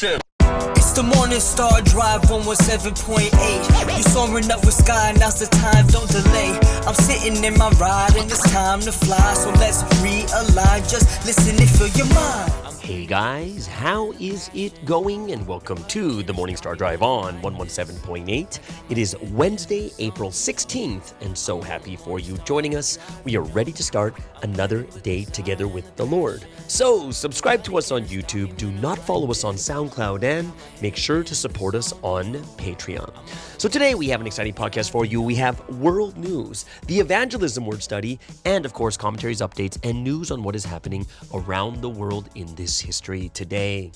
It's the Morning Star Drive 117.8. You soaring up with sky, now's the time, don't delay. I'm sitting in my ride and it's time to fly. So let's realign, just listen and fill your mind. Hey guys, how is it going? And welcome to the Morning Star Drive on 117.8. It is Wednesday, April 16th, and so happy for you joining us. We are ready to start another day together with the Lord. So subscribe to us on YouTube, do not follow us on SoundCloud, and make sure to support us on Patreon. So today we have an exciting podcast for you. We have world news, the evangelism word study, and of course commentaries, updates, and news on what is happening around the world in this history today.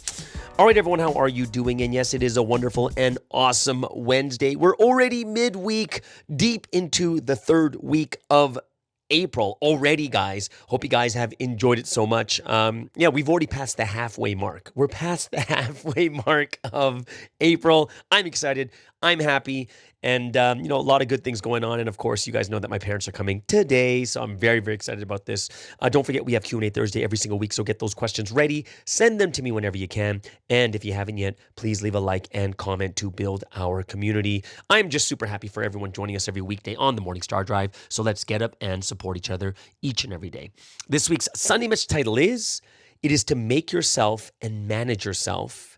All right, everyone, how are you doing? And yes, it is a wonderful and awesome Wednesday. We're already midweek, deep into the third week of April already, guys. Hope you guys have enjoyed it so much. We've already passed the halfway mark. We're past the halfway mark of April. I'm excited. I'm happy. And, a lot of good things going on. And, of course, you guys know that my parents are coming today. So I'm very, very excited about this. Don't forget, we have Q&A Thursday every single week. So get those questions ready. Send them to me whenever you can. And if you haven't yet, please leave a like and comment to build our community. I'm just super happy for everyone joining us every weekday on the Morning Star Drive. So let's get up and support each other each and every day. This week's Sunday message title is, "It is to make yourself and manage yourself.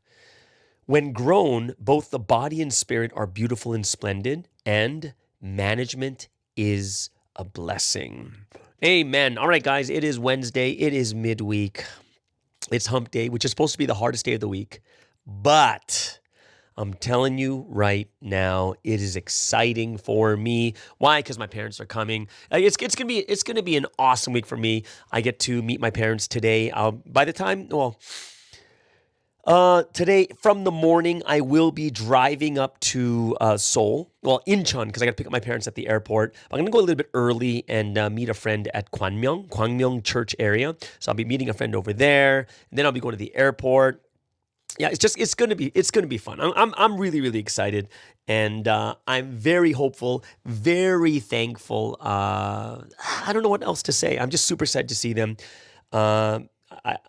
When grown, both the body and spirit are beautiful and splendid, and management is a blessing." Amen. All right, guys, it is Wednesday. It is midweek. It's hump day, which is supposed to be the hardest day of the week. But I'm telling you right now, it is exciting for me. Why? Because my parents are coming. It's gonna be an awesome week for me. I get to meet my parents today. Today, from the morning, I will be driving up to Seoul, Incheon, because I got to pick up my parents at the airport. I'm going to go a little bit early and meet a friend at Gwangmyeong Church area. So I'll be meeting a friend over there, and then I'll be going to the airport. Yeah, it's going to be fun. I'm really, really excited, and I'm very hopeful, very thankful. I don't know what else to say. I'm just super excited to see them.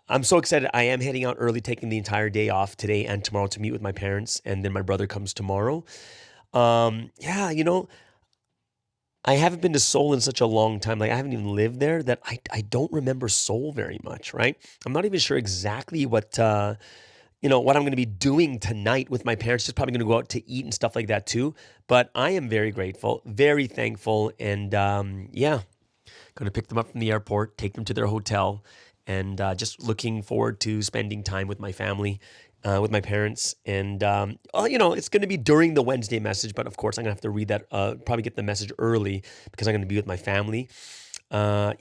I'm so excited. I am heading out early, taking the entire day off today and tomorrow to meet with my parents, and then my brother comes tomorrow. I haven't been to Seoul in such a long time. Like, I haven't even lived there, that I don't remember Seoul very much, right? I'm not even sure exactly what I'm going to be doing tonight with my parents. Just probably going to go out to eat and stuff like that too. But I am very grateful, very thankful, and going to pick them up from the airport, take them to their hotel, and just looking forward to spending time with my family, with my parents. And, it's going to be during the Wednesday message, but of course I'm going to have to read that, probably get the message early because I'm going to be with my family. I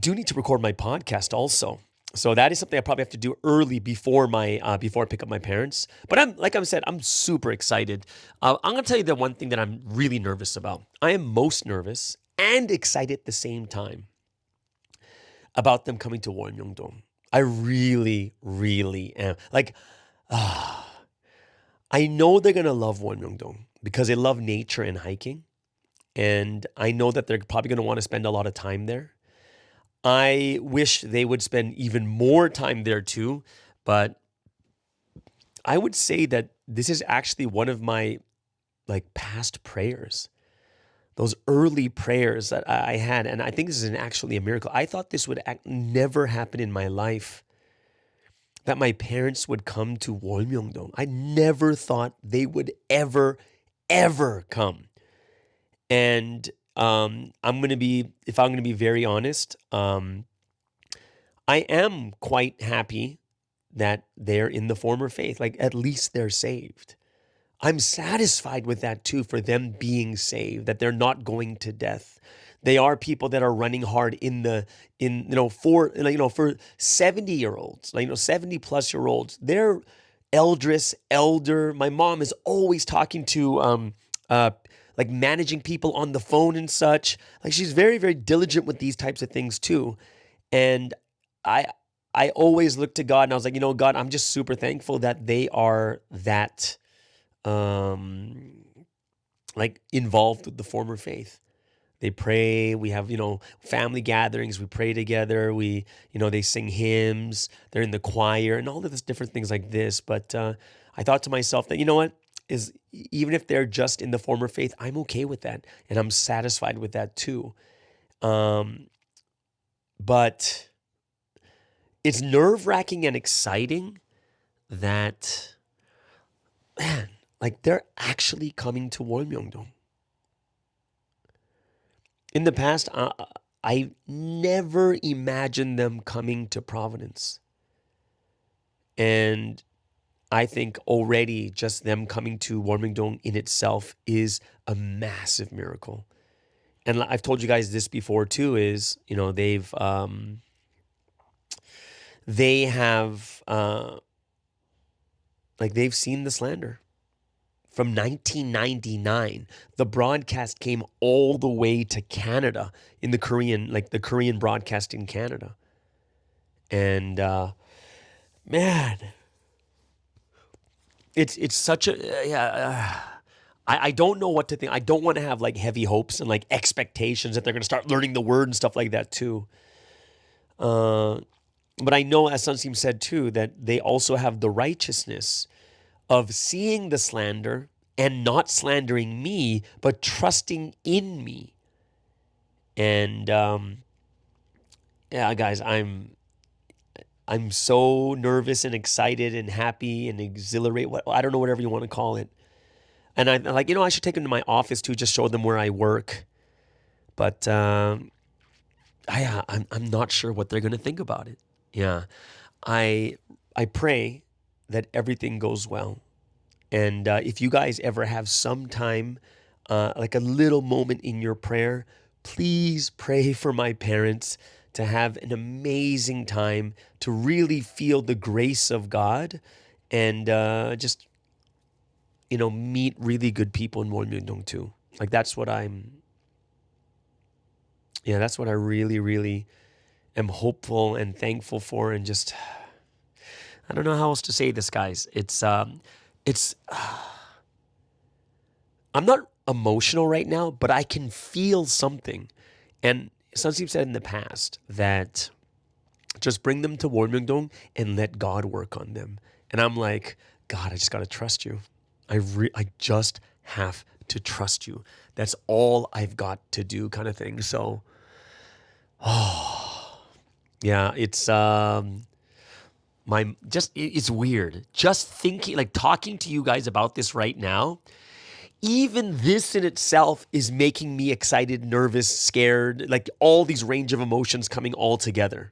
do need to record my podcast also. So that is something I probably have to do early before I pick up my parents. But I'm super excited. I'm going to tell you the one thing that I'm really nervous about. I am most nervous and excited at the same time about them coming to Wonmyeongdong. I really, really am. I know they're going to love Wonmyeongdong because they love nature and hiking. And I know that they're probably going to want to spend a lot of time there. I wish they would spend even more time there too. But I would say that this is actually one of my past prayers. Those early prayers that I had, and I think this is actually a miracle. I thought this would never happen in my life, that my parents would come to Wonmyeongdong. I never thought they would ever come. And if I'm going to be very honest, I am quite happy that they're in the former faith. At least they're saved. I'm satisfied with that too, for them being saved, that they're not going to death. They are people that are running hard for 70-year-olds, 70 plus year olds. They're elder. My mom is always talking to managing people on the phone and such. She's very, very diligent with these types of things too. And I always look to God, and I was like, God, I'm just super thankful that they are that involved with the former faith. They pray. We have, family gatherings. We pray together. They sing hymns. They're in the choir and all of this different things like this. But I thought to myself that, what is, even if they're just in the former faith, I'm okay with that. And I'm satisfied with that too. But it's nerve-wracking and exciting that, man, like they're actually coming to Wolmyongdong. In the past, I never imagined them coming to Providence. And I think already just them coming to Wolmyongdong in itself is a massive miracle. And I've told you guys this before too, is, they have, they've seen the slander. From 1999, the broadcast came all the way to Canada in the Korean broadcast in Canada. And man, it's such a I don't know what to think. I don't want to have like heavy hopes and like expectations that they're going to start learning the word and stuff like that too. But I know, as Sunseem said too, that they also have the righteousness of seeing the slander and not slandering me, but trusting in me. And guys, I'm so nervous and excited and happy and exhilarated. I don't know, whatever you want to call it. And I'm like, I should take them to my office too, just show them where I work. But I'm not sure what they're going to think about it. Yeah, I pray that everything goes well. And if you guys ever have some time, like a little moment in your prayer, please pray for my parents to have an amazing time, to really feel the grace of God, and just, meet really good people in Wolmyongdong too. Like that's what I really, really am hopeful and thankful for. And just, I don't know how else to say this, guys. I'm not emotional right now, but I can feel something. And Sunseem said in the past that just bring them to Wolmyongdong and let God work on them. And I'm like, God, I just got to trust you. I just have to trust you. That's all I've got to do, kind of thing. So, yeah, it's it's weird. Just thinking, like talking to you guys about this right now, even this in itself is making me excited, nervous, scared, like all these range of emotions coming all together.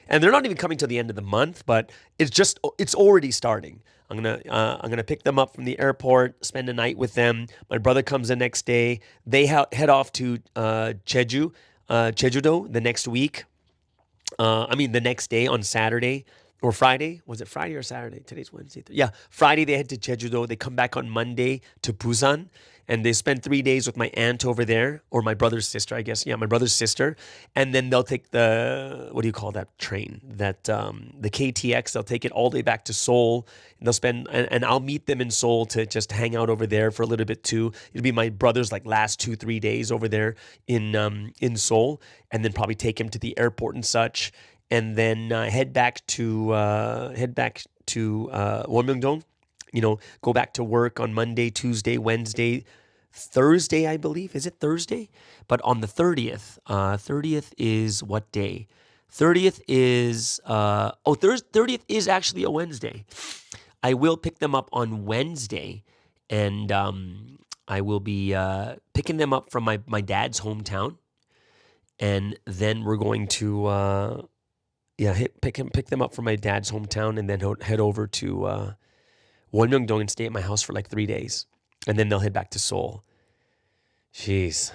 And they're not even coming to the end of the month, but it's already starting. I'm gonna pick them up from the airport, spend a night with them. My brother comes the next day. They head off to Jeju-do the next week. The next day on Saturday or Friday. Was it Friday or Saturday? Today's Wednesday. Yeah, Friday they head to Jeju-do. They come back on Monday to Busan, and they spend 3 days with my aunt over there, or my brother's sister, I guess. Yeah, my brother's sister. And then they'll take the, what do you call that train? The KTX. They'll take it all the way back to Seoul. And they'll spend, and I'll meet them in Seoul to just hang out over there for a little bit too. It'll be my brother's like last 2-3 days over there in Seoul, and then probably take him to the airport and such, and then head back to Wolmyongdong. Go back to work on Monday, Tuesday, Wednesday, Thursday, I believe. Is it Thursday? But on the 30th, 30th is what day? 30th is, 30th is actually a Wednesday. I will pick them up on Wednesday, and I will be picking them up from my dad's hometown. And then we're going to, pick them up from my dad's hometown, and then head over to Wolmyongdong and stay at my house for like 3 days. And then they'll head back to Seoul. Jeez.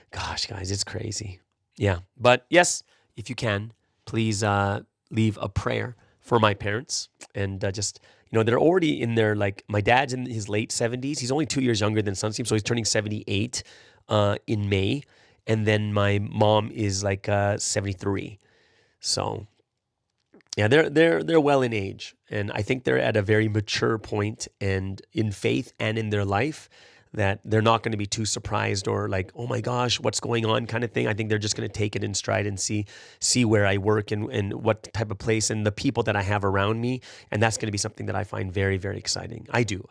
Gosh, guys, it's crazy. Yeah. But yes, if you can, please leave a prayer for my parents. And just, they're already in their, like, my dad's in his late 70s. He's only 2 years younger than Sunseem, so he's turning 78 in May. And then my mom is like 73. So yeah, they're well in age, and I think they're at a very mature point and in faith and in their life that they're not going to be too surprised or like, oh my gosh, what's going on kind of thing. I think they're just going to take it in stride and see where I work and what type of place and the people that I have around me. And that's going to be something that I find very, very exciting. I do.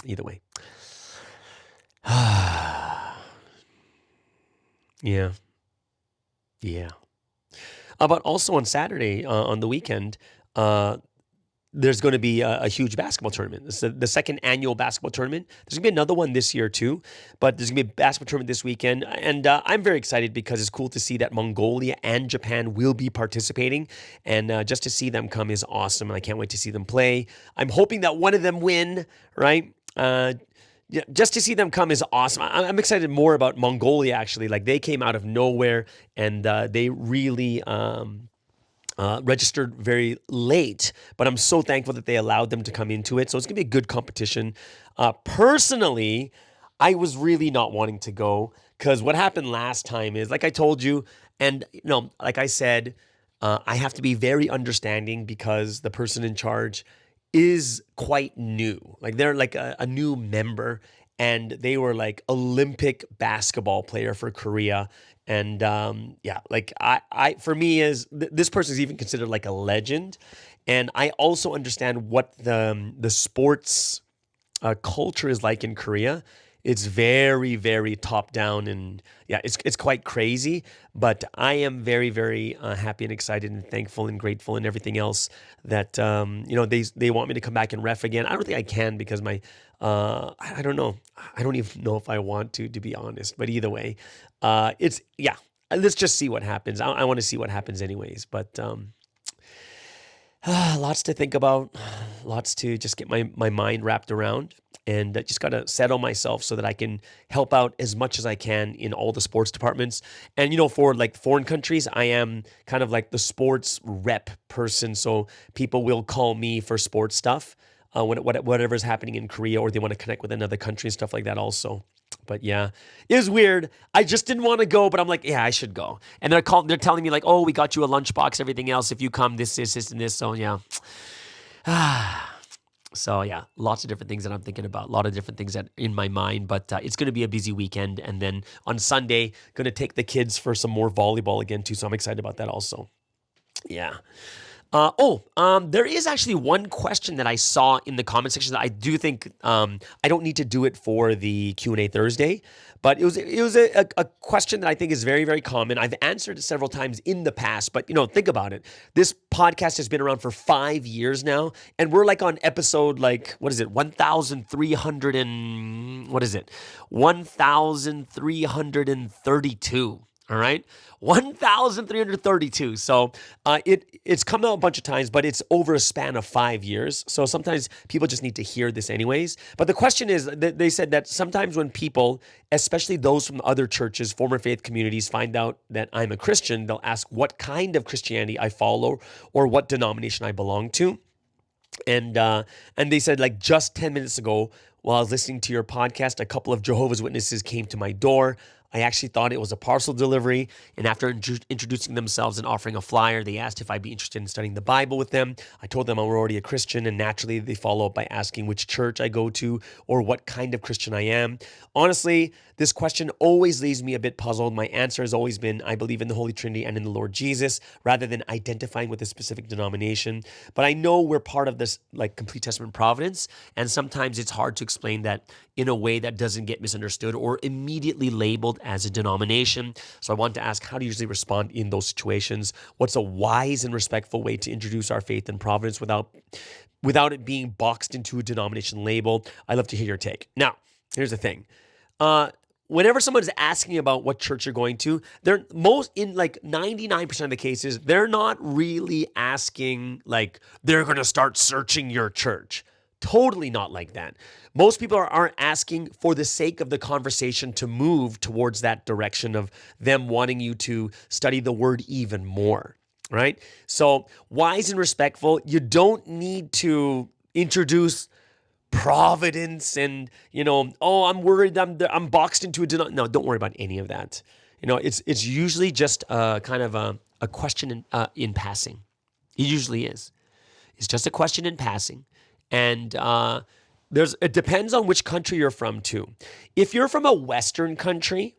Either way. Yeah. Yeah. But also on Saturday, on the weekend, there's going to be a huge basketball tournament. This is the second annual basketball tournament. There's going to be another one this year too, but there's going to be a basketball tournament this weekend. And I'm very excited because it's cool to see that Mongolia and Japan will be participating. And just to see them come is awesome. And I can't wait to see them play. I'm hoping that one of them win, right? Yeah, just to see them come is awesome. I'm excited more about Mongolia, actually. Like, they came out of nowhere, and they really registered very late. But I'm so thankful that they allowed them to come into it. So it's going to be a good competition. Personally, I was really not wanting to go because what happened last time is, like I told you, and like I said, I have to be very understanding because the person in charge is quite new. Like, they're like a new member, and they were like Olympic basketball player for Korea. And yeah, like I for me this person is even considered like a legend. And I also understand what the sports culture is like in Korea. It's very, very top down, and yeah, it's quite crazy. But I am very, very happy and excited and thankful and grateful and everything else that they want me to come back and ref again. I don't think I can because my I don't know. I don't even know if I want to be honest. But either way, it's yeah. Let's just see what happens. I want to see what happens anyways. But lots to think about, lots to just get my mind wrapped around. And I just got to settle myself so that I can help out as much as I can in all the sports departments. And, for like foreign countries, I am kind of like the sports rep person. So people will call me for sports stuff, whatever's happening in Korea, or they want to connect with another country and stuff like that also. But yeah, it was weird. I just didn't want to go, but I'm like, yeah, I should go. And they're telling me like, oh, we got you a lunchbox, everything else. If you come, this, and this. So yeah. So yeah, lots of different things that I'm thinking about, a lot of different things that in my mind, but it's going to be a busy weekend. And then on Sunday, going to take the kids for some more volleyball again too. So I'm excited about that also. Yeah. There is actually one question that I saw in the comment section that I do think I don't need to do it for the Q&A Thursday, but it was a question that I think is very, very common. I've answered it several times in the past, but think about it. This podcast has been around for 5 years now, and we're like on episode 1,300 and 1,332. All right, 1,332. So it's come out a bunch of times, but it's over a span of 5 years. So sometimes people just need to hear this anyways. But the question is, they said that sometimes when people, especially those from other churches, former faith communities, find out that I'm a Christian, they'll ask what kind of Christianity I follow or what denomination I belong to. And they said, like, just 10 minutes ago, while I was listening to your podcast, a couple of Jehovah's Witnesses came to my door. I actually thought it was a parcel delivery, and after introducing themselves and offering a flyer, they asked if I'd be interested in studying the Bible with them. I told them I'm already a Christian, and naturally they follow up by asking which church I go to or what kind of Christian I am. Honestly, this question always leaves me a bit puzzled. My answer has always been, I believe in the Holy Trinity and in the Lord Jesus, rather than identifying with a specific denomination. But I know we're part of this like complete testament providence, and sometimes it's hard to explain that in a way that doesn't get misunderstood or immediately labeled as a denomination. So I want to ask, how do you usually respond in those situations? What's a wise and respectful way to introduce our faith and providence without it being boxed into a denomination label? I'd love to hear your take. Now, here's the thing. Whenever someone's asking about what church you're going to, they're in like 99% of the cases, they're not really asking like they're going to start searching your church. Totally not like that. Most people aren't asking for the sake of the conversation to move towards that direction of them wanting you to study the word even more, right? So wise and respectful, you don't need to introduce providence and, I'm worried I'm boxed into a denomination. No, don't worry about any of that. It's usually just kind of a question in passing. It usually is. It's just a question in passing. And it depends on which country you're from too. If you're from a Western country,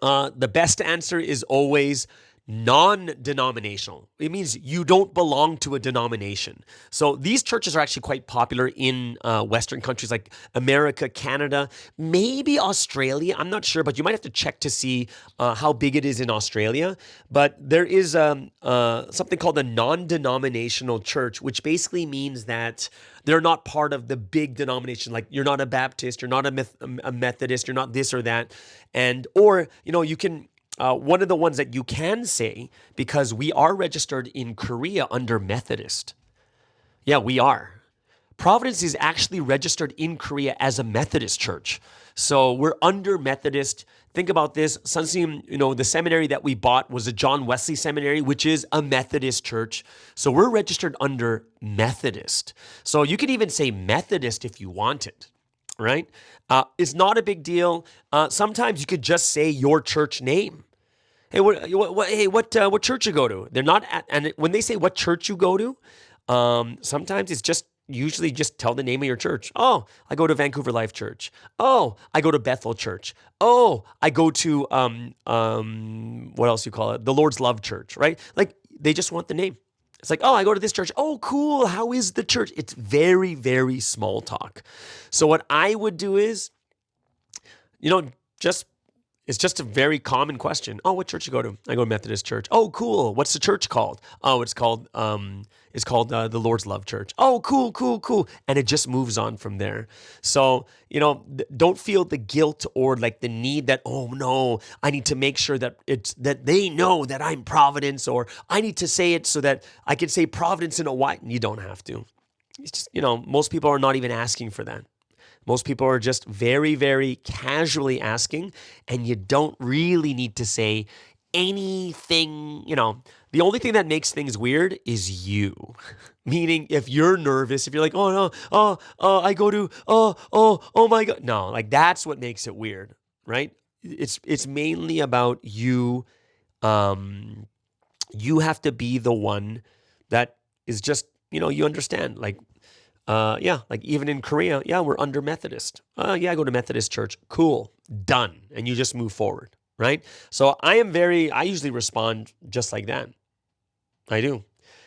the best answer is always non-denominational. It means you don't belong to a denomination. So these churches are actually quite popular in Western countries like America, Canada, maybe Australia. I'm not sure, but you might have to check to see how big it is in Australia. But there is something called a non-denominational church, which basically means that they're not part of the big denomination. Like you're not a Baptist, you're not a Methodist, you're not this or that. Or you can, one of the ones that you can say, because we are registered in Korea under Methodist. Yeah, we are. Providence is actually registered in Korea as a Methodist church. So we're under Methodist. Think about this. Sunseem, the seminary that we bought was a John Wesley seminary, which is a Methodist church. So we're registered under Methodist. So you could even say Methodist if you wanted, right? It's not a big deal. Sometimes you could just say your church name. Hey, what church you go to? They're not and when they say what church you go to, sometimes it's usually just tell the name of your church. Oh, I go to Vancouver Life Church. Oh, I go to Bethel Church. Oh, I go to what else you call it? The Lord's Love Church, right? Like they just want the name. It's like, oh, I go to this church. Oh, cool. How is the church? It's very, very small talk. So what I would do is, it's just a very common question. Oh, what church you go to? I go to Methodist Church. Oh, cool. What's the church called? Oh, it's called the Lord's Love Church. Oh, cool. And it just moves on from there. So, don't feel the guilt or like the need that, oh no, I need to make sure that that they know that I'm Providence, or I need to say it so that I can say Providence in a white. You don't have to. It's just, most people are not even asking for that. Most people are just very, very casually asking, and you don't really need to say anything. The only thing that makes things weird is you. Meaning, if you're nervous, if you're like, oh no, I go to, oh my God. No, like that's what makes it weird, right? It's mainly about you. You have to be the one that is just, you understand, like, like even in Korea, we're under Methodist. I go to Methodist church. Cool. Done. And you just move forward, right? So I usually respond just like that. I do.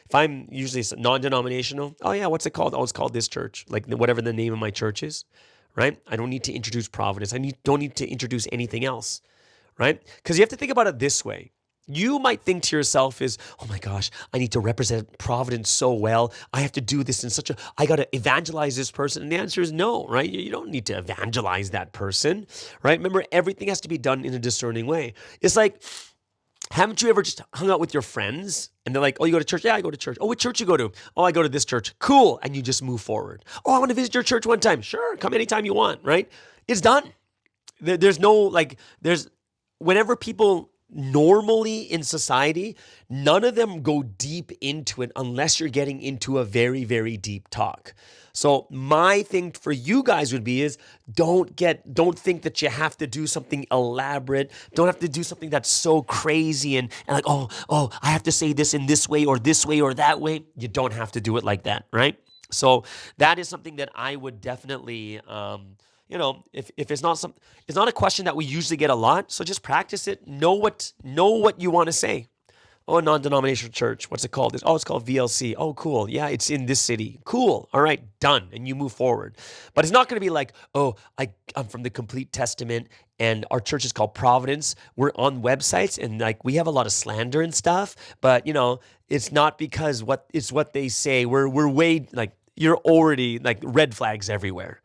If I'm usually non-denominational, oh yeah, what's it called? Oh, it's called this church, like whatever the name of my church is, right? I don't need to introduce Providence. Don't need to introduce anything else, right? Because you have to think about it this way. You might think to yourself is, oh my gosh, I need to represent Providence so well. I have to do this I got to evangelize this person. And the answer is no, right? You don't need to evangelize that person, right? Remember, everything has to be done in a discerning way. It's like, haven't you ever just hung out with your friends and they're like, oh, you go to church? Yeah, I go to church. Oh, what church you go to? Oh, I go to this church. Cool. And you just move forward. Oh, I want to visit your church one time. Sure. Come anytime you want, right? It's done. Whenever people normally in society, none of them go deep into it unless you're getting into a very, very deep talk. So my thing for you guys would be is don't think that you have to do something elaborate. Don't have to do something that's so crazy and like, oh, I have to say this in this way or that way. You don't have to do it like that, right? So that is something that I would definitely if it's not a question that we usually get a lot, so just practice it. Know what you want to say. Oh, non-denominational church. What's it called? Oh, it's called VLC. Oh, cool. Yeah, it's in this city. Cool. All right, done. And you move forward. But it's not going to be like, oh, I'm from the Complete Testament and our church is called Providence. We're on websites and like we have a lot of slander and stuff. But it's not because it's what they say. We're way like you're already like red flags everywhere.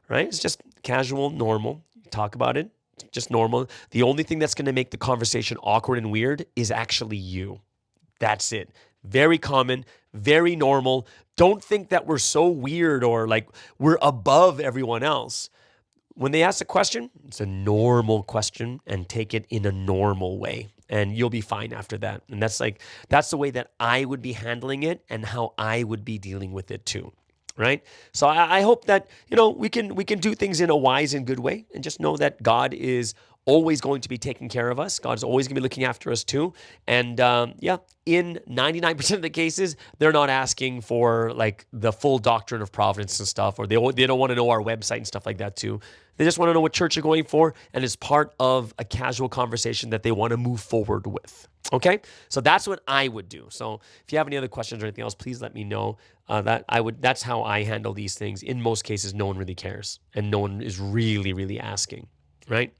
Right? It's just casual, normal. Talk about it. Just normal. The only thing that's going to make the conversation awkward and weird is actually you. That's it. Very common, very normal. Don't think that we're so weird or like we're above everyone else. When they ask a question, it's a normal question and take it in a normal way. And you'll be fine after that. And that's the way that I would be handling it and how I would be dealing with it too. Right? So I hope that, we can do things in a wise and good way and just know that God is always going to be taking care of us. God's always going to be looking after us too. And in 99% of the cases, they're not asking for like the full doctrine of providence and stuff, or they don't want to know our website and stuff like that too. They just want to know what church you're going for, and it's part of a casual conversation that they want to move forward with. Okay, so that's what I would do. So if you have any other questions or anything else, please let me know. That's how I handle these things. In most cases, no one really cares, and no one is really, really asking, right?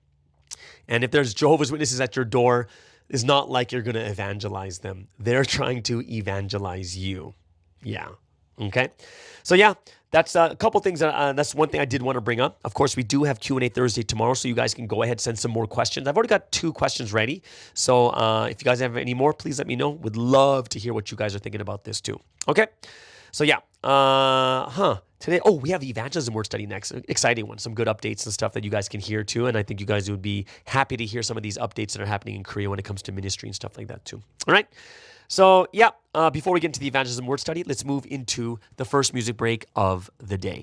And if there's Jehovah's Witnesses at your door, it's not like you're going to evangelize them. They're trying to evangelize you. Yeah. Okay. So yeah, that's a couple things. That's one thing I did want to bring up. Of course, we do have Q&A Thursday tomorrow, so you guys can go ahead and send some more questions. I've already got 2 questions ready. So if you guys have any more, please let me know. Would love to hear what you guys are thinking about this too. Okay. So yeah. Today, we have the evangelism word study next. Exciting one. Some good updates and stuff that you guys can hear too. And I think you guys would be happy to hear some of these updates that are happening in Korea when it comes to ministry and stuff like that too. All right. So yeah, before we get into the evangelism word study, let's move into the first music break of the day.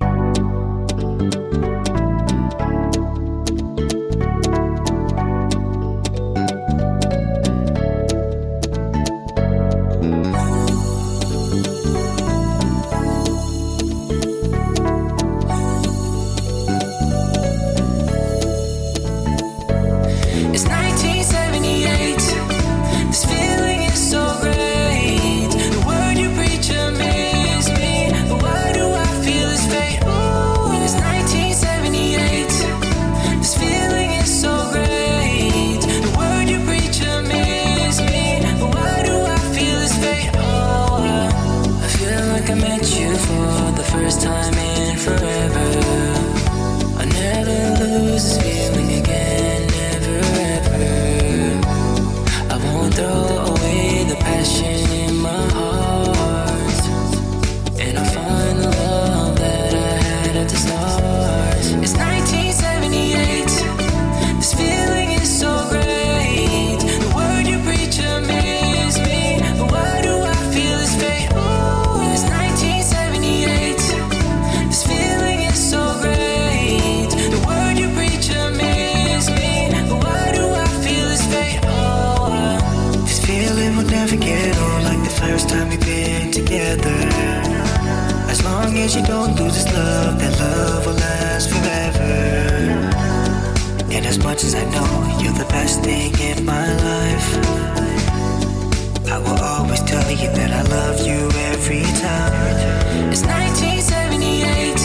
It's 1978. This feeling is so great. The word you preach amazes me. But why do I feel this fate? Ooh, it's 1978. This feeling is so great. The word you preach amazes me. But why do I feel this fate? Oh, I feel like I met you for the first time in forever. I never lose this feeling again. I won't throw away the passion in my heart, and I'll find the love that I had at the start. It's 1978. This feeling is so great. The word you preach amazes me. But why do I feel this fate? Ooh, it's 1978. This feeling is so great. The word you preach amazes me. But why do I feel this fate? This feeling will never get old, like the first time we've been together. As long as you don't lose this love, that love will last forever. And as much as I know you're the best thing in my life, I will always tell you that I love you every time. It's 1978.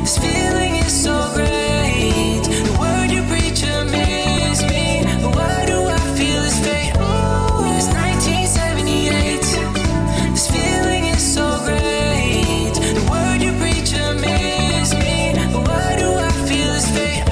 This feeling is so great. The word you preach amazes me. But why do I feel this fate? Ooh, it's 1978. This feeling is so great. The word you preach amazes me. But why do I feel this fate?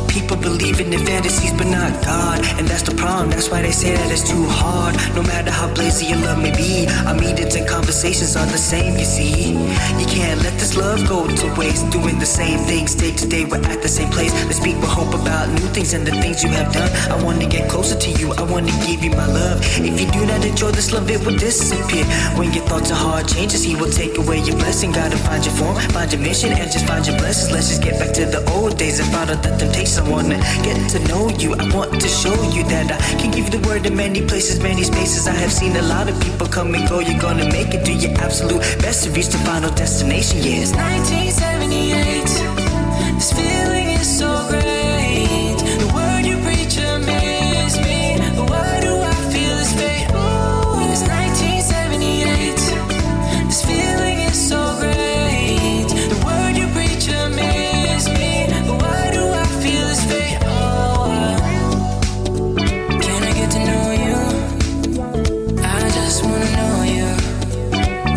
People believe in their fantasies but not God, and that's the problem. That's why they say that it's too hard. No matter how blazing your love may be, our meetings and conversations are the same, you see. You can't let this love go to waste, doing the same things day to day. We're at the same place. Let's speak with hope about new things and the things you have done. I want to get closer to you. I want to give you my love. If you do not enjoy this love, it will disappear. When your thoughts are hard changes, he will take away your blessing. Gotta find your form, find your mission, and just find your blessings. Let's just get back to the old days and find out the temptation. I wanna get to know you. I want to show you that I can give you the word in many places, many spaces. I have seen a lot of people come and go. You're gonna make it, do your absolute best to reach the final destination. Yeah, it's 1978. This feeling is so great. The word you preach amazes me. But why do I feel this fate? Ooh, it's 1978. This feeling is so great. The word you preach amazes me. But why do I feel this fate? Can I get to know you? I just wanna know you.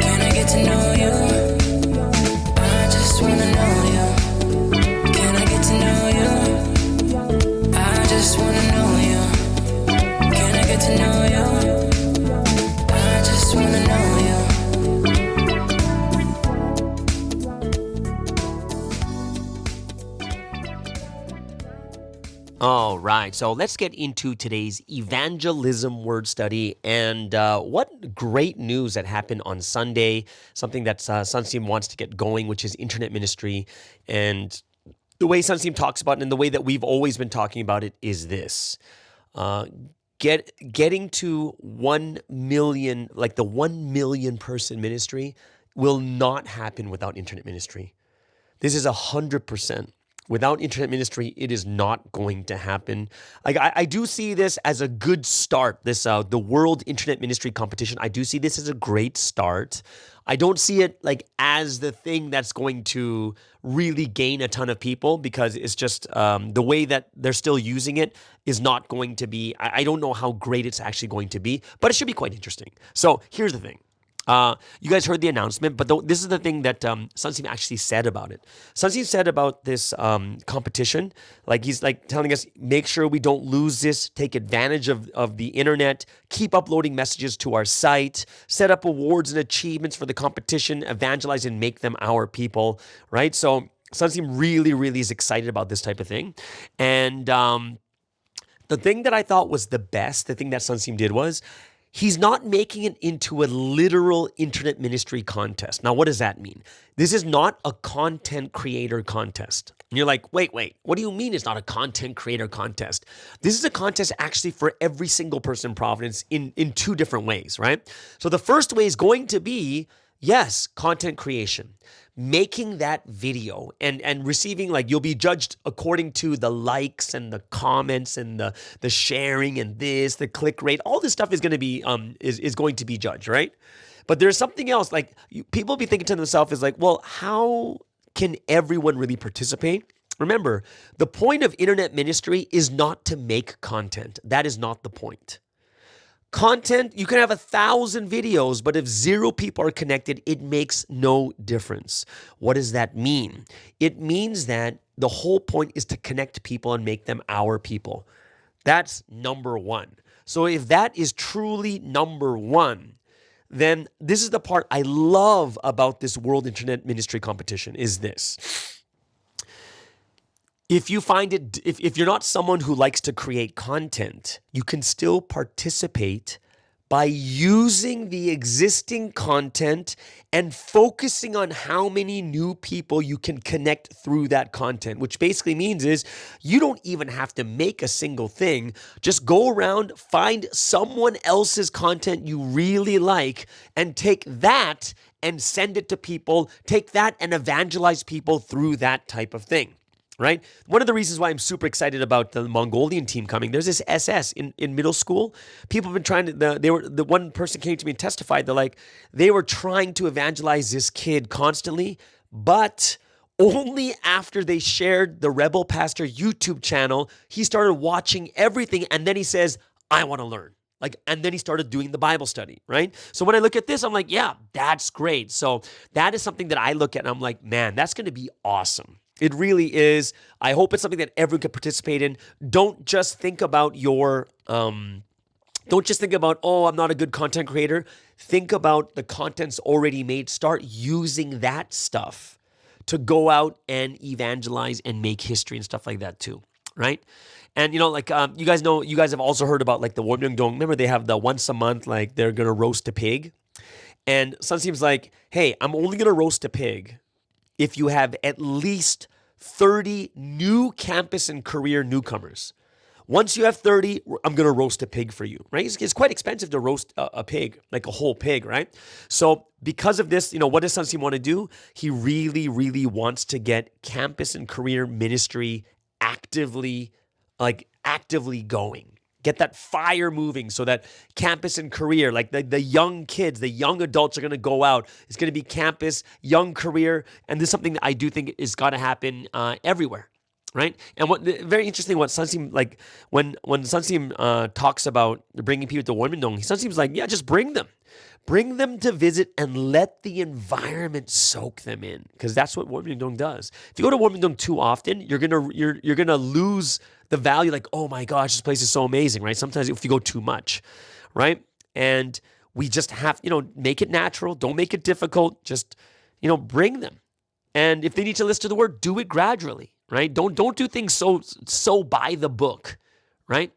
Can I get to know you? I just wanna know you. Can I get to know you? I just wanna know you. Can I get to know you? I just wanna know you. All right, so let's get into today's evangelism word study. And what great news that happened on Sunday, something that Sunsteam wants to get going, which is internet ministry. And the way Sunsteam talks about it and the way that we've always been talking about it is this. Getting to 1 million, like the 1 million person ministry will not happen without internet ministry. This is 100%. Without internet ministry, it is not going to happen. Like I do see this as a good start. This the World Internet Ministry Competition. I do see this as a great start. I don't see it like as the thing that's going to really gain a ton of people, because it's just the way that they're still using it is not going to be. I don't know how great it's actually going to be, but it should be quite interesting. So here's the thing. You guys heard the announcement, but this is the thing that Sunsteam actually said about it. Sunsteam said about this competition, like he's like telling us, make sure we don't lose this, take advantage of the internet, keep uploading messages to our site, set up awards and achievements for the competition, evangelize and make them our people, right? So Sunsteam really, really is excited about this type of thing. And the thing that I thought was the best, the thing that Sunsteam did was, he's not making it into a literal internet ministry contest. Now, what does that mean? This is not a content creator contest. And you're like, wait, what do you mean it's not a content creator contest? This is a contest actually for every single person in Providence in two different ways, right? So the first way is going to be, yes, content creation. Making that video and receiving, like, you'll be judged according to the likes and the comments and the sharing and the click rate. All this stuff is going to be is going to be judged, right? But there's something else. Like, people be thinking to themselves is like, well, how can everyone really participate? Remember, the point of internet ministry is not to make content. That is not the point. Content, you can have 1,000 videos, but if 0 people are connected, it makes no difference. What does that mean? It means that the whole point is to connect people and make them our people. That's number one. So if that is truly number one, then this is the part I love about this World Internet Ministry Competition is this. If you find it, if you're not someone who likes to create content, you can still participate by using the existing content and focusing on how many new people you can connect through that content, which basically means is you don't even have to make a single thing. Just go around, find someone else's content you really like, and take that and send it to people. Take that and evangelize people through that type of thing. Right? One of the reasons why I'm super excited about the Mongolian team coming, there's this SS in middle school. People have been trying to, the one person came to me and testified, they were trying to evangelize this kid constantly, but only after they shared the Rebel Pastor YouTube channel, he started watching everything, and then he says, I want to learn. And then he started doing the Bible study, right? So when I look at this, I'm like, yeah, that's great. So that is something that I look at and I'm like, man, that's going to be awesome. It really is. I hope it's something that everyone can participate in. Don't just think about I'm not a good content creator. Think about the content's already made. Start using that stuff to go out and evangelize and make history and stuff like that too, right? And you guys have also heard about the Warmyungdong. Remember, they have the once a month, they're gonna roast a pig. And Sunsteam's like, hey, I'm only gonna roast a pig if you have at least 30 new campus and career newcomers. Once you have 30, I'm going to roast a pig for you, right? It's quite expensive to roast a pig, like a whole pig, right? So because of this, what does Sunsteam want to do? He really, really wants to get campus and career ministry actively going. Get that fire moving so that campus and career, the young kids, the young adults are going to go out. It's going to be campus, young career, and this is something that I do think is going to happen everywhere, right? And very interesting, what Sunsteam, when Sunsteam talks about bringing people to Warmyungdong, Sunsteam's like, yeah, just bring them. Bring them to visit and let the environment soak them in, because that's what Warmyungdong does. If you go to Warmyungdong too often, you're gonna lose the value. Oh my gosh, this place is so amazing, right? Sometimes if you go too much, right? And we just have make it natural. Don't make it difficult. Just bring them. And if they need to listen to the word, do it gradually, right? Don't do things so by the book, right?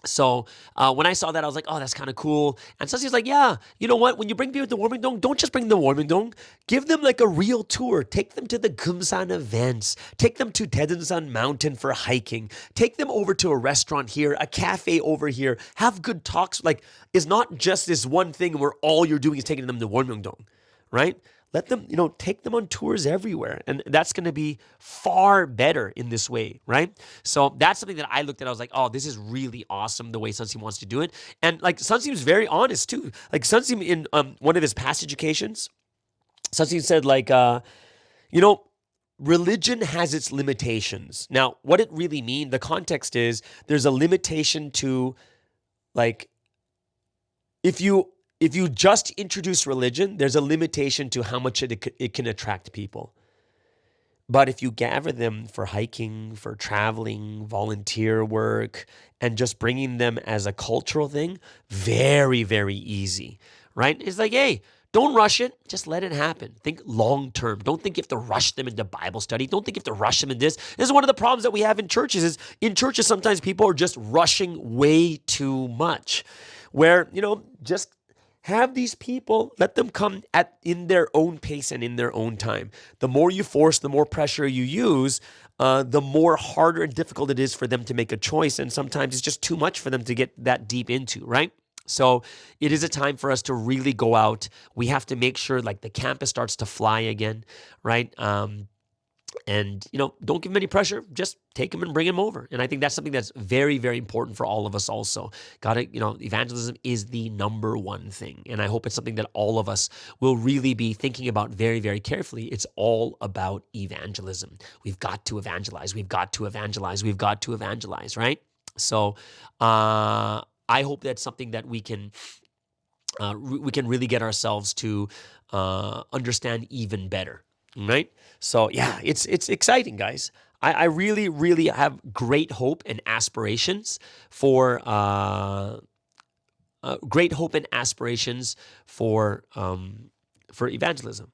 So when I saw that, I was like, oh, that's kind of cool. And Ceci's like, yeah, you know what? When you bring people to Warmingdong, don't just bring them to Warmingdong. Give them like a real tour. Take them to the Gumsan events. Take them to Daejeon Mountain for hiking. Take them over to a restaurant here, a cafe over here. Have good talks. Like, it's not just this one thing where all you're doing is taking them to Warmingdong, right? Let them, take them on tours everywhere. And that's going to be far better in this way, right? So that's something that I looked at. I was like, oh, this is really awesome the way Sunseem wants to do it. And like Sunseem's very honest too. Like Sunseem in one of his past educations, Sunseem said like, religion has its limitations. Now, what it really means, the context is there's a limitation to like, if you just introduce religion, there's a limitation to how much it can attract people. But if you gather them for hiking, for traveling, volunteer work, and just bringing them as a cultural thing, very, very easy, right? It's like, hey, don't rush it. Just let it happen. Think long term. Don't think you have to rush them into Bible study. Don't think you have to rush them in this. This is one of the problems that we have in churches is in churches, sometimes people are just rushing way too much where, just have these people, let them come in their own pace and in their own time. The more you force, the more pressure you use, the more harder and difficult it is for them to make a choice. And sometimes it's just too much for them to get that deep into, right? So it is a time for us to really go out. We have to make sure like the campus starts to fly again, right? And, don't give them any pressure. Just take them and bring them over. And I think that's something that's very, very important for all of us also. Evangelism is the number one thing. And I hope it's something that all of us will really be thinking about very, very carefully. It's all about evangelism. We've got to evangelize. We've got to evangelize. We've got to evangelize, right? So I hope that's something that we can really get ourselves to understand even better. Right? So yeah, it's exciting, guys. I really, really have great hope and aspirations for evangelism.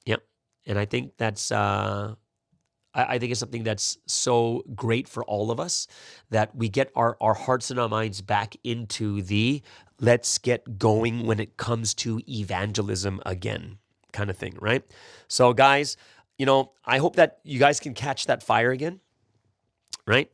Yep. And I think that's I think it's something that's so great for all of us that we get our hearts and our minds back into the let's get going when it comes to evangelism again kind of thing, right? So guys, I hope that you guys can catch that fire again, right?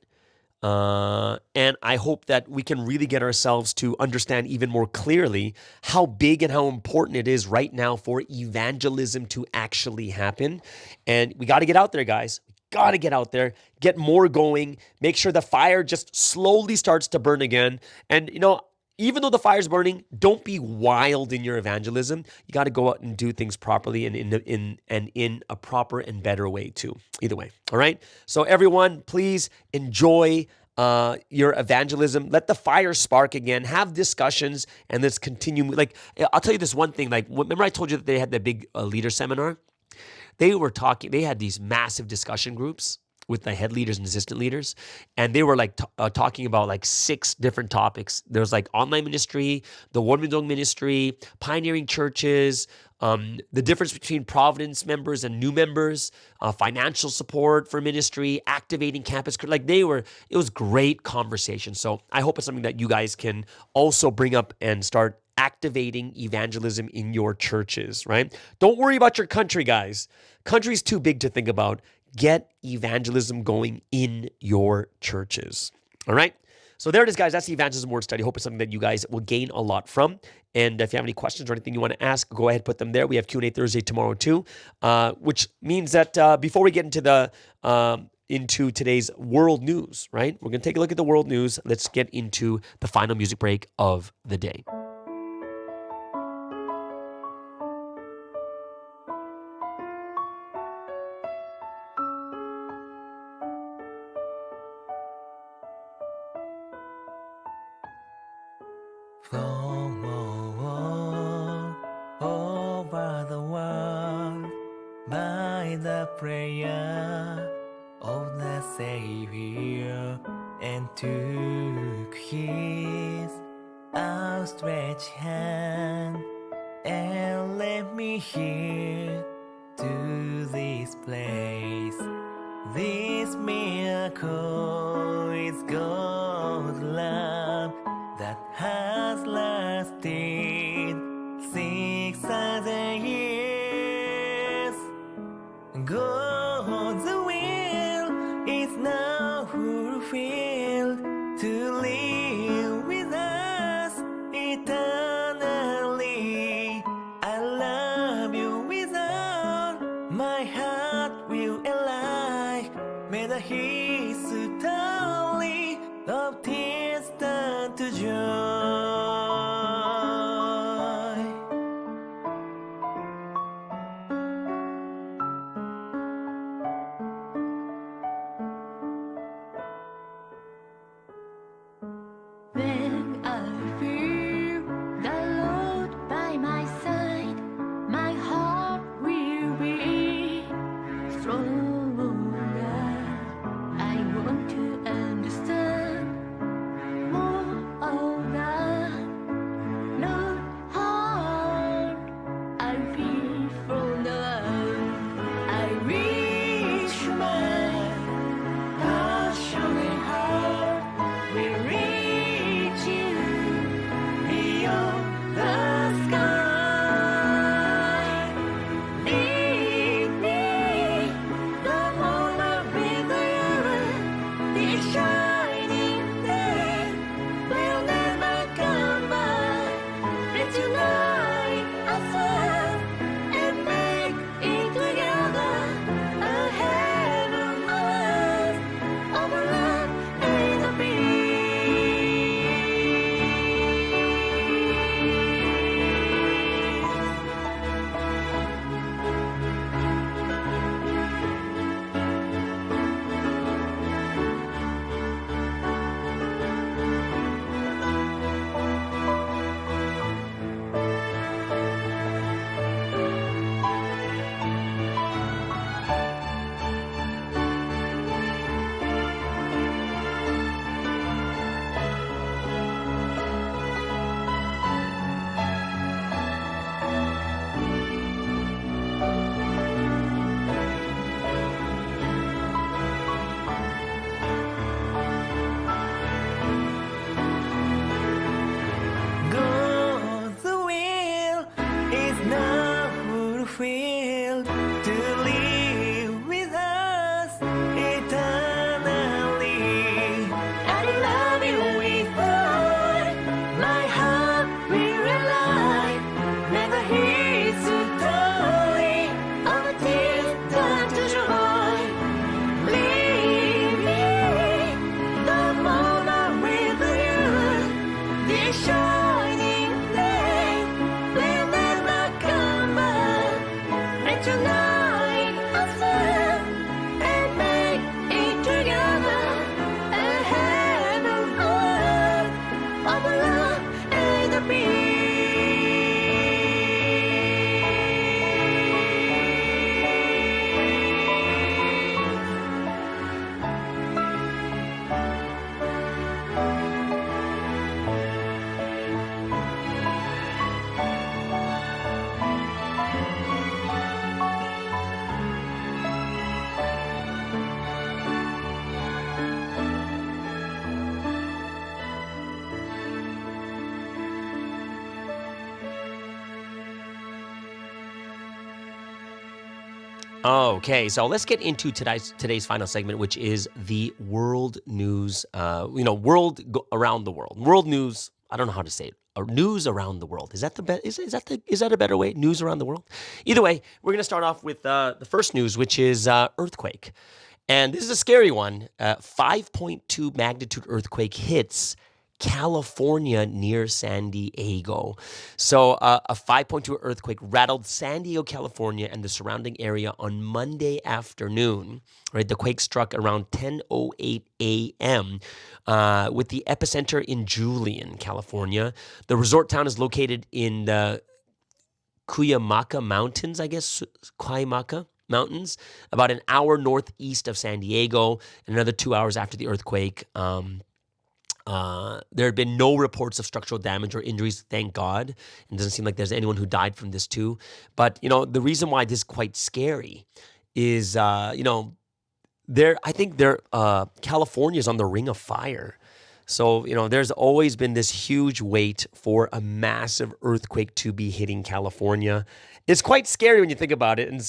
And I hope that we can really get ourselves to understand even more clearly how big and how important it is right now for evangelism to actually happen. And we got to get out there, guys. Got to get out there, get more going, make sure the fire just slowly starts to burn again. And, even though the fire's burning, don't be wild in your evangelism. You got to go out and do things properly and in a proper and better way too. Either way, all right? So everyone, please enjoy your evangelism. Let the fire spark again. Have discussions and let's continue. Like, I'll tell you this one thing. Like, remember I told you that they had the big leader seminar? They had these massive discussion groups with the head leaders and assistant leaders. And they were like talking about like 6 different topics. There was like online ministry, the Warmingdong ministry, pioneering churches, the difference between Providence members and new members, financial support for ministry, activating campus. It was great conversation. So I hope it's something that you guys can also bring up and start activating evangelism in your churches, right? Don't worry about your country, guys. Country's too big to think about. Get evangelism going in your churches. All right? So there it is, guys. That's the evangelism word study. I hope it's something that you guys will gain a lot from. And if you have any questions or anything you want to ask, go ahead, put them there. We have Q&A Thursday tomorrow too, which means that before we get into today's world news, right? We're going to take a look at the world news. Let's get into the final music break of the day. From all over the world, by the prayer of the Savior, and took his outstretched hand, and led me here to this place This miracle is God's love that has lasted 6,000 years. God's will is now fulfilled to live with us eternally. I love you with all my heart, will and life. May the history of tears turn to joy. When I feel the Lord by my side, my heart will be stronger. I want to understand more of that. Lord, heart, I feel from the love. I wish my passion and heart will reach you beyond the sky. Lead me the moment with you, the shining day will never come back. Let's unite ourselves and make it together a heaven on earth of love and of peace. God's will is now fulfilled to live with us eternally. I love you with all my heart will rely. Never his story of a tear turn to joy. Leave me the moment with you. This shining day will never come back. Let's unite ourselves and make it together a heaven on earth of love and of peace. Okay, so let's get into today's final segment, which is the world news. Around the world. World news. I don't know how to say it. News around the world. Is that a better way? News around the world. Either way, we're gonna start off with the first news, which is earthquake, and this is a scary one. 5.2 magnitude earthquake hits California near San Diego. So a 5.2 earthquake rattled San Diego, California and the surrounding area on Monday afternoon. Right, the quake struck around 10:08 a.m. With the epicenter in Julian, California. The resort town is located in the Cuyamaca Mountains, I guess, Cuyamaca Mountains, about an hour northeast of San Diego, and another 2 hours after the earthquake. There had been no reports of structural damage or injuries, thank God. It doesn't seem like there's anyone who died from this too. But, the reason why this is quite scary is, I think California's on the ring of fire. So, there's always been this huge wait for a massive earthquake to be hitting California. It's quite scary when you think about it. And,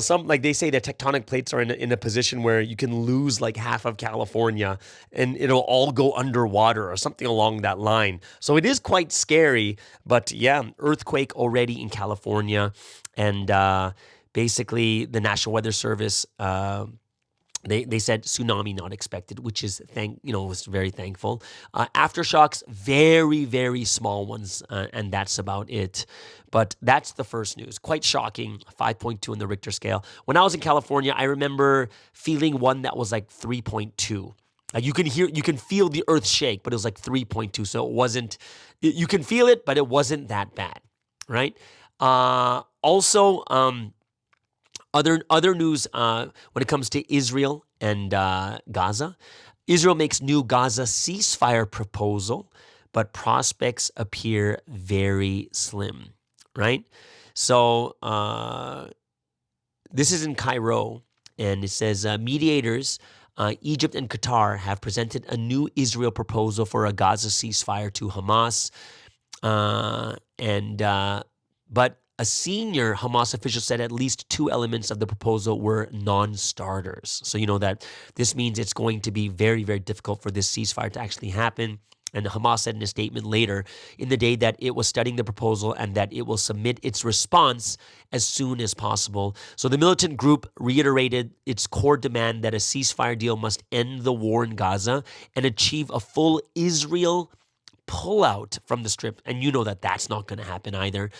some, like they say, the tectonic plates are in a position where you can lose like half of California and it'll all go underwater or something along that line. So it is quite scary. But yeah, earthquake already in California. And basically, the National Weather Service. They said tsunami not expected, which is was very thankful. Aftershocks, very, very small ones, and that's about it. But that's the first news. Quite shocking, 5.2 on the Richter scale. When I was in California, I remember feeling one that was like 3.2. You can feel the earth shake, but it was like 3.2. So it wasn't, you can feel it, but it wasn't that bad, right? Also, other news when it comes to Israel and Gaza. Israel makes new Gaza ceasefire proposal, but prospects appear very slim, right? So this is in Cairo, and it says mediators, Egypt and Qatar have presented a new Israel proposal for a Gaza ceasefire to Hamas, but a senior Hamas official said at least two elements of the proposal were non-starters. So you know that this means it's going to be very, very difficult for this ceasefire to actually happen. And Hamas said in a statement later in the day that it was studying the proposal and that it will submit its response as soon as possible. So the militant group reiterated its core demand that a ceasefire deal must end the war in Gaza and achieve a full Israel pullout from the strip. And you know that that's not going to happen either.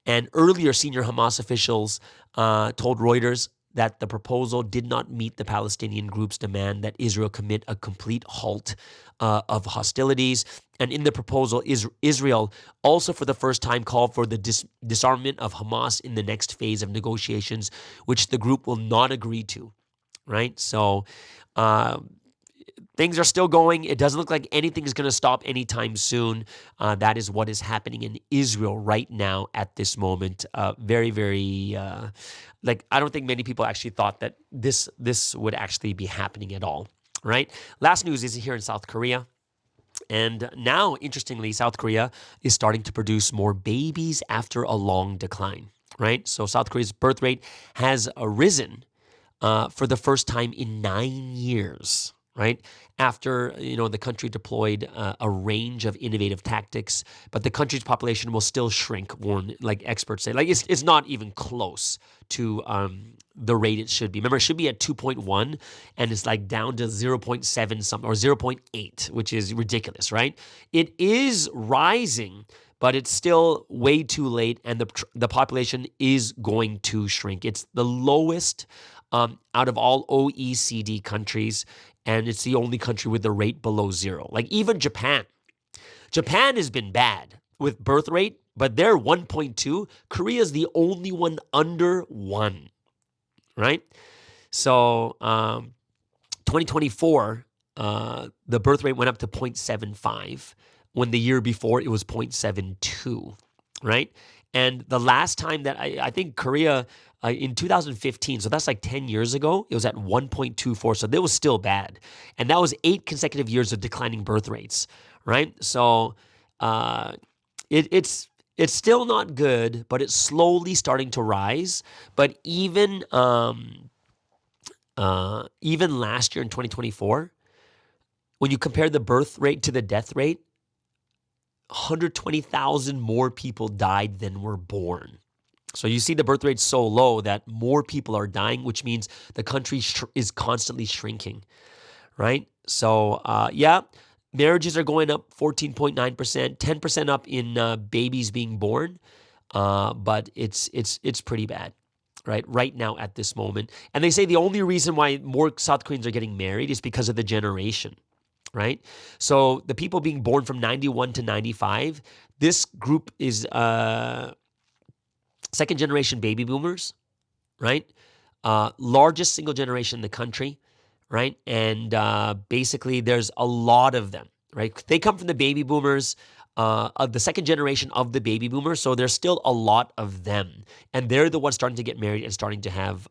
And earlier, senior Hamas officials told Reuters that the proposal did not meet the Palestinian group's demand that Israel commit a complete halt of hostilities. And in the proposal, Israel also for the first time called for the disarmament of Hamas in the next phase of negotiations, which the group will not agree to, right? So things are still going. It doesn't look like anything is going to stop anytime soon. That is what is happening in Israel right now at this moment. Very, very, I don't think many people actually thought that this would actually be happening at all, right? Last news is here in South Korea. And now, interestingly, South Korea is starting to produce more babies after a long decline, right? So South Korea's birth rate has risen for the first time in 9 years, right? After, the country deployed a range of innovative tactics, but the country's population will still shrink, like experts say. Like it's not even close to the rate it should be. Remember, it should be at 2.1, and it's like down to 0.7 something or 0.8, which is ridiculous, right? It is rising, but it's still way too late, and the population is going to shrink. It's the lowest out of all OECD countries, and it's the only country with the rate below zero. Like even Japan has been bad with birth rate, but they're 1.2. Korea is the only one under 1, right? So 2024, the birth rate went up to 0.75 when the year before it was 0.72, right? And the last time that I think Korea in 2015, so that's like 10 years ago, it was at 1.24. So that was still bad. And that was 8 consecutive years of declining birth rates, right? So it's still not good, but it's slowly starting to rise. But even last year in 2024, when you compare the birth rate to the death rate, 120,000 more people died than were born. So you see the birth rate so low that more people are dying, which means the country is constantly shrinking, right? So marriages are going up 14.9%, 10% up in babies being born, but it's pretty bad, right now at this moment. And they say the only reason why more South Koreans are getting married is because of the generation, right? So the people being born from 91 to 95, this group is second generation baby boomers, right? Largest single generation in the country, right? And basically there's a lot of them, right? They come from the baby boomers. the second generation of the baby boomers. So there's still a lot of them. And they're the ones starting to get married and starting to have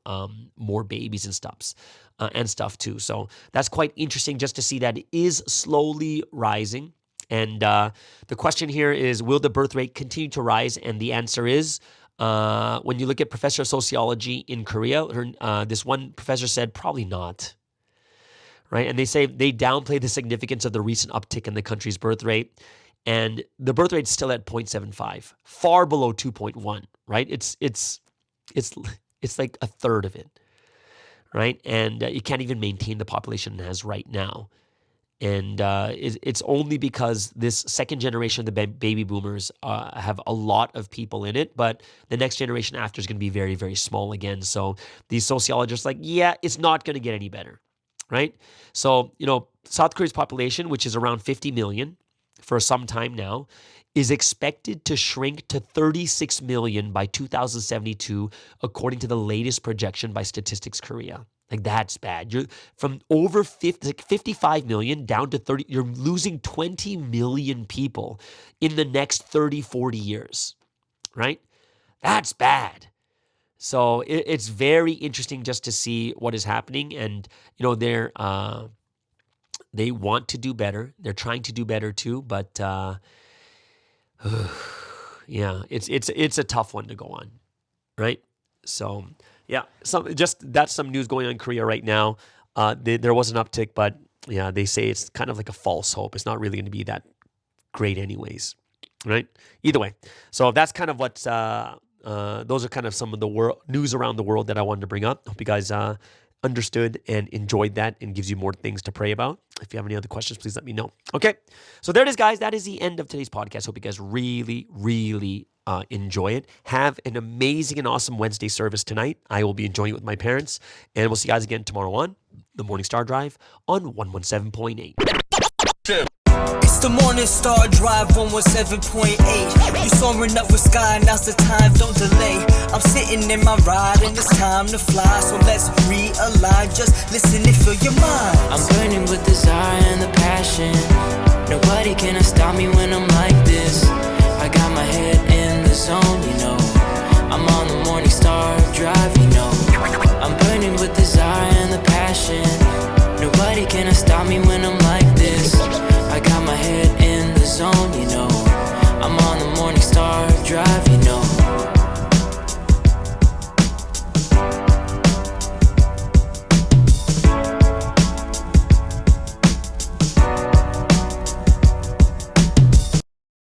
more babies and stuff too. So that's quite interesting just to see that it is slowly rising. And the question here is, will the birth rate continue to rise? And the answer is, when you look at professor of sociology in Korea, this one professor said probably not. Right? And they say they downplay the significance of the recent uptick in the country's birth rate. And the birth rate is still at 0.75, far below 2.1, right? It's like a third of it, right? And you can't even maintain the population it has right now. And it's only because this second generation of the baby boomers have a lot of people in it, but the next generation after is going to be very, very small again. So these sociologists are like, yeah, it's not going to get any better, right? So, South Korea's population, which is around 50 million for some time now, is expected to shrink to 36 million by 2072, according to the latest projection by Statistics Korea. Like, that's bad. You're from over 55 million down to 30. You're losing 20 million people in the next 30, 40 years, right? That's bad. So it's very interesting just to see what is happening. And, they want to do better. They're trying to do better too. But, yeah, it's a tough one to go on, right? So, yeah, that's some news going on in Korea right now. There was an uptick, but yeah, they say it's kind of like a false hope. It's not really going to be that great anyways, right? Either way. So that's kind of what, those are kind of some of the news around the world that I wanted to bring up. Hope you guys understood and enjoyed that and gives you more things to pray about. If you have any other questions, please let me know. Okay, so there it is, guys. That is the end of today's podcast. Hope you guys really, really enjoy it. Have an amazing and awesome Wednesday service tonight. I will be enjoying it with my parents, and we'll see you guys again tomorrow on the Morning Star Drive on 117.8. It's the Morning Star Drive 117.8. You soaring up with sky, now's the time, don't delay. I'm sitting in my ride and it's time to fly. So let's realign, just listen and fill your mind. I'm burning with desire and the passion. Nobody can stop me when I'm like this. I got my head in the zone, I'm on the Morning Star Drive.